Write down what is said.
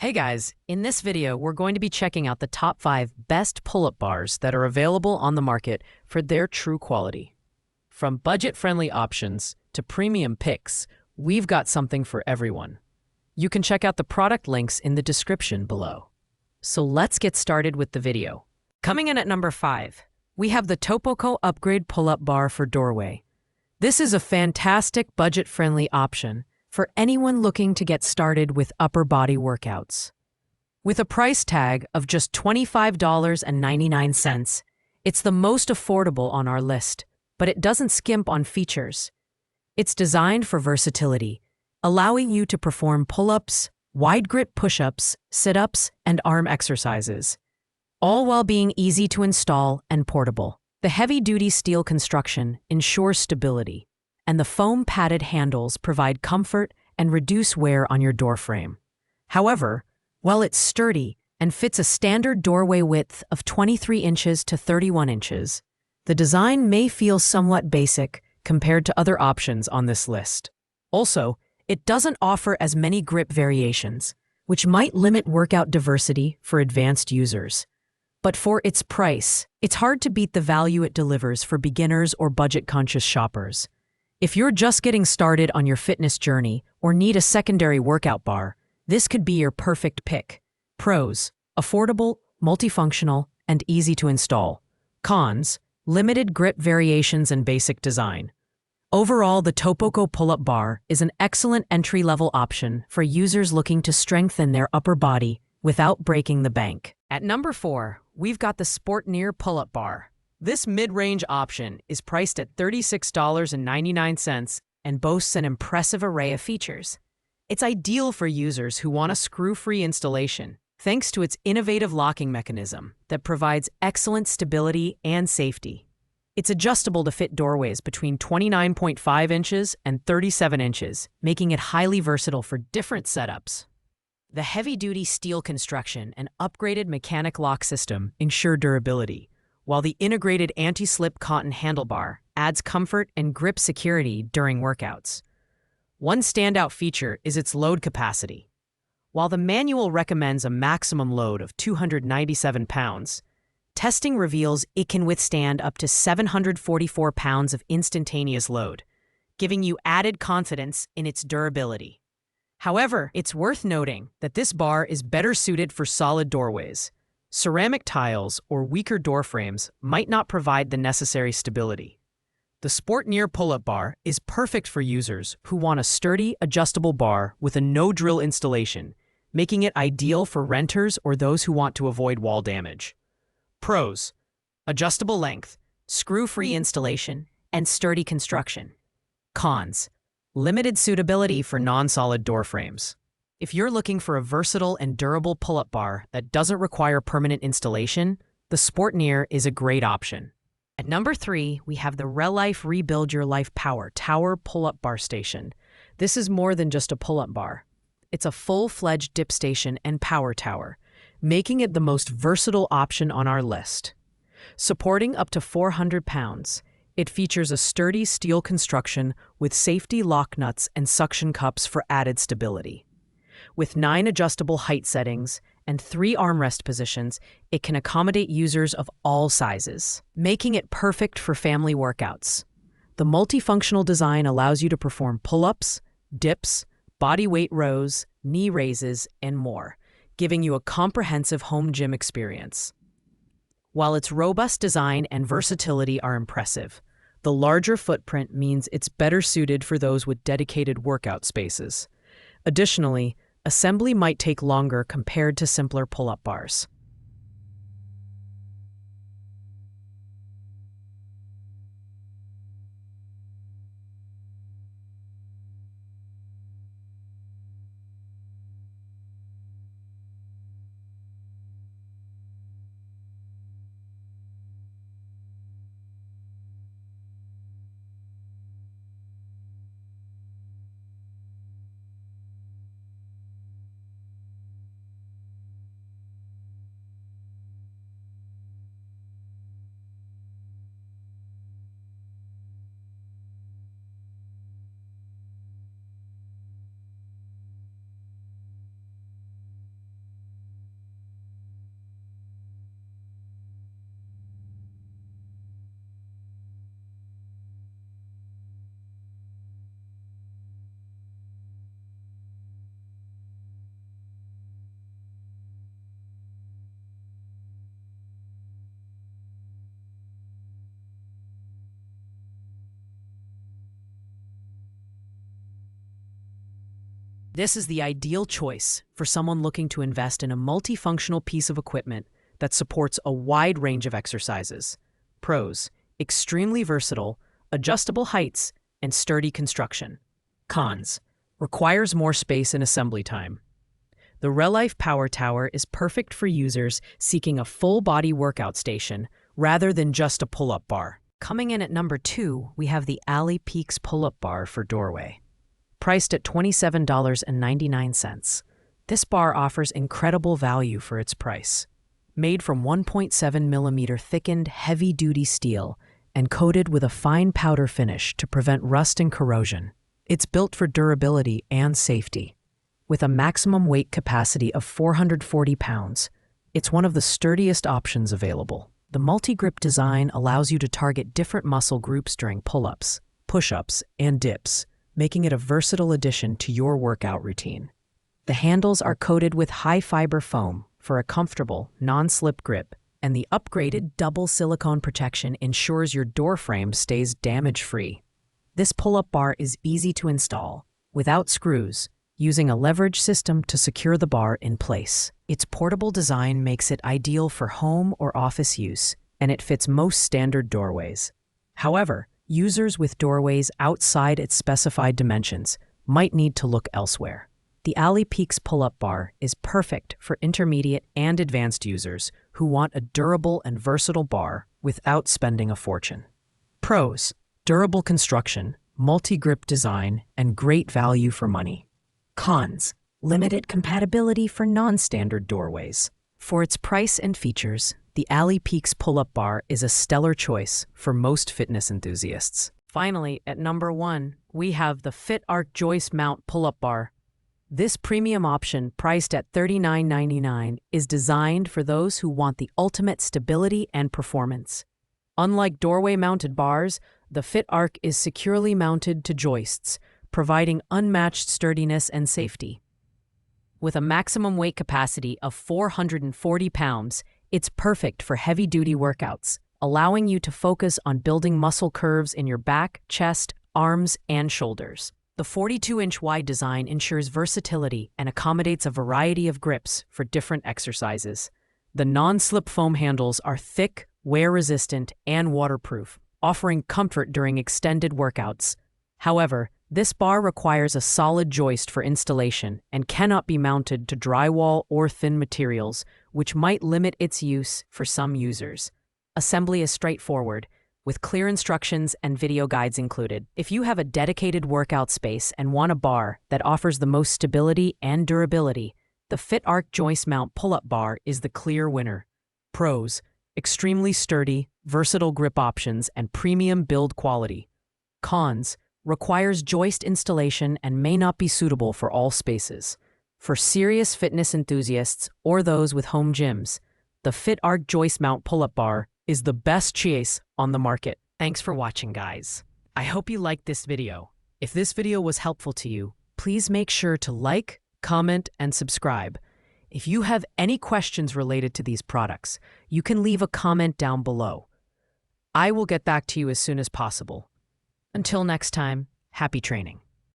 Hey guys, in this video, we're going to be checking out the top 5 best pull-up bars that are available on the market for their true quality. From budget-friendly options to premium picks, we've got something for everyone. You can check out the product links in the description below. So let's get started with the video. Coming in at number 5, we have the Topoco Upgrade Pull-Up Bar for Doorway. This is a fantastic budget-friendly option for anyone looking to get started with upper body workouts. With a price tag of just $25.99, it's the most affordable on our list, but it doesn't skimp on features. It's designed for versatility, allowing you to perform pull-ups, wide grip push-ups, sit-ups, and arm exercises, all while being easy to install and portable. The heavy-duty steel construction ensures stability, and the foam padded handles provide comfort and reduce wear on your door frame. However, while it's sturdy and fits a standard doorway width of 23 inches to 31 inches, the design may feel somewhat basic compared to other options on this list. Also, it doesn't offer as many grip variations, which might limit workout diversity for advanced users. But for its price, it's hard to beat the value it delivers for beginners or budget-conscious shoppers. If you're just getting started on your fitness journey or need a secondary workout bar, this could be your perfect pick. Pros: affordable, multifunctional, and easy to install. Cons: limited grip variations and basic design. Overall, the Topoco Pull-Up Bar is an excellent entry-level option for users looking to strengthen their upper body without breaking the bank. At number 4, we've got the Sportneer Pull-Up Bar. This mid-range option is priced at $36.99 and boasts an impressive array of features. It's ideal for users who want a screw-free installation, thanks to its innovative locking mechanism that provides excellent stability and safety. It's adjustable to fit doorways between 29.5 inches and 37 inches, making it highly versatile for different setups. The heavy-duty steel construction and upgraded mechanic lock system ensure durability, while the integrated anti-slip cotton handlebar adds comfort and grip security during workouts. One standout feature is its load capacity. While the manual recommends a maximum load of 297 pounds, testing reveals it can withstand up to 744 pounds of instantaneous load, giving you added confidence in its durability. However, it's worth noting that this bar is better suited for solid doorways. Ceramic tiles or weaker door frames might not provide the necessary stability. The Sportneer Pull-Up Bar is perfect for users who want a sturdy, adjustable bar with a no-drill installation, making it ideal for renters or those who want to avoid wall damage. Pros: adjustable length, screw-free installation, and sturdy construction. Cons: limited suitability for non-solid door frames. If you're looking for a versatile and durable pull-up bar that doesn't require permanent installation, the Sportneer is a great option. At number 3, we have the Relife Rebuild Your Life Power Tower Pull-Up Bar Station. This is more than just a pull-up bar. It's a full-fledged dip station and power tower, making it the most versatile option on our list. Supporting up to 400 pounds, it features a sturdy steel construction with safety lock nuts and suction cups for added stability. With 9 adjustable height settings and 3 armrest positions, it can accommodate users of all sizes, making it perfect for family workouts. The multifunctional design allows you to perform pull-ups, dips, body weight rows, knee raises, and more, giving you a comprehensive home gym experience. While its robust design and versatility are impressive, the larger footprint means it's better suited for those with dedicated workout spaces. Additionally, assembly might take longer compared to simpler pull-up bars. This is the ideal choice for someone looking to invest in a multifunctional piece of equipment that supports a wide range of exercises. Pros: extremely versatile, adjustable heights, and sturdy construction. Cons: requires more space and assembly time. The Relife Power Tower is perfect for users seeking a full-body workout station rather than just a pull-up bar. Coming in at number 2, we have the Ali Peaks Pull-Up Bar for Doorway. Priced at $27.99. This bar offers incredible value for its price. Made from 1.7mm thickened, heavy-duty steel and coated with a fine powder finish to prevent rust and corrosion, it's built for durability and safety. With a maximum weight capacity of 440 pounds, it's one of the sturdiest options available. The multi-grip design allows you to target different muscle groups during pull-ups, push-ups, and dips, making it a versatile addition to your workout routine. The handles are coated with high-fiber foam for a comfortable, non-slip grip, and the upgraded double silicone protection ensures your door frame stays damage-free. This pull-up bar is easy to install, without screws, using a leverage system to secure the bar in place. Its portable design makes it ideal for home or office use, and it fits most standard doorways. However, users with doorways outside its specified dimensions might need to look elsewhere. The Ali Peaks Pull-Up Bar is perfect for intermediate and advanced users who want a durable and versatile bar without spending a fortune. Pros: durable construction, multi-grip design, and great value for money. Cons: limited compatibility for non-standard doorways. For its price and features, the Ali Peaks Pull-Up Bar is a stellar choice for most fitness enthusiasts. Finally, at number 1, we have the FitArc Joist Mount Pull-Up Bar. This premium option, priced at $39.99, is designed for those who want the ultimate stability and performance. Unlike doorway-mounted bars, the FitArc is securely mounted to joists, providing unmatched sturdiness and safety. With a maximum weight capacity of 440 pounds, it's perfect for heavy-duty workouts, allowing you to focus on building muscle curves in your back, chest, arms, and shoulders. The 42-inch wide design ensures versatility and accommodates a variety of grips for different exercises. The non-slip foam handles are thick, wear-resistant, and waterproof, offering comfort during extended workouts. However, this bar requires a solid joist for installation and cannot be mounted to drywall or thin materials, which might limit its use for some users. Assembly is straightforward, with clear instructions and video guides included. If you have a dedicated workout space and want a bar that offers the most stability and durability, the FitArc Joist Mount Pull-Up Bar is the clear winner. Pros: extremely sturdy, versatile grip options, and premium build quality. Cons: requires joist installation and may not be suitable for all spaces. For serious fitness enthusiasts or those with home gyms, the FitArc Joist Mount Pull-Up Bar is the best choice on the market. Thanks for watching, guys. I hope you liked this video. If this video was helpful to you, please make sure to like, comment, and subscribe. If you have any questions related to these products, you can leave a comment down below. I will get back to you as soon as possible. Until next time, happy training.